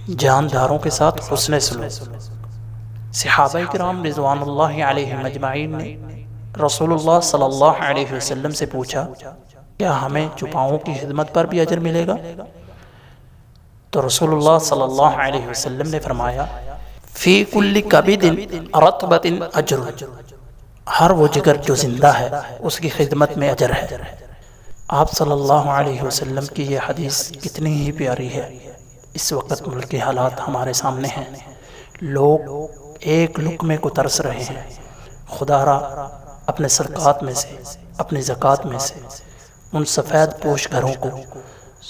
جانداروں کے ساتھ حسن سلوک۔ صحابہ کرام رضوان اللہ علیہم اجمعین نے رسول اللہ صلی اللہ علیہ وسلم سے پوچھا، کیا ہمیں چوپاؤں کی خدمت پر بھی اجر ملے گا؟ تو رسول اللہ صلی اللہ علیہ وسلم نے فرمایا، فی کل کبد رطبۃ اجر، ہر وہ جگر جو زندہ ہے اس کی خدمت میں اجر ہے۔ آپ صلی اللہ علیہ وسلم کی یہ حدیث کتنی ہی پیاری ہے۔ اس وقت ملک کے حالات ہمارے سامنے ہیں، لوگ ایک لقمے کو ترس رہے ہیں۔ خدا را اپنے صدقات میں سے، اپنی زکوٰۃ میں سے ان سفید پوش گھروں کو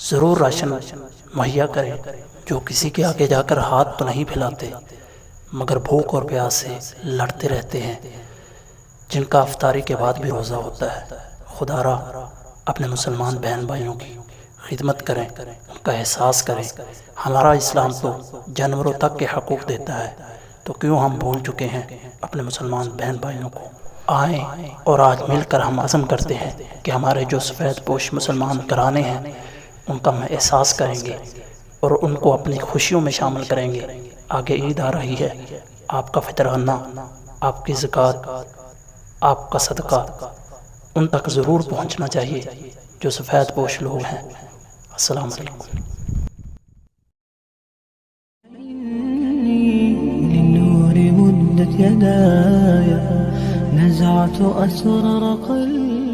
ضرور راشن مہیا کرے جو کسی کے آگے جا کر ہاتھ تو نہیں پھیلاتے مگر بھوک اور پیاس سے لڑتے رہتے ہیں، جن کا افطاری کے بعد بھی روزہ ہوتا ہے۔ خدا را اپنے مسلمان بہن بھائیوں کی خدمت کریں، ان کا احساس کریں۔ ہمارا اسلام تو جانوروں تک کے حقوق دیتا ہے، تو کیوں ہم بھول چکے ہیں اپنے مسلمان بہن بھائیوں کو؟ آئیں اور آج مل کر ہم عزم کرتے ہیں کہ ہمارے جو سفید پوش مسلمان گھرانے ہیں ان کا ہم احساس کریں گے اور ان کو اپنی خوشیوں میں شامل کریں گے۔ آگے عید آ رہی ہے، آپ کا فطرانہ، آپ کی زکوٰۃ، آپ کا صدقہ ان تک ضرور پہنچنا چاہیے جو سفید پوش لوگ ہیں۔ السلام علیکم۔ للنور مدت يداي، نزعت أسرار قلبي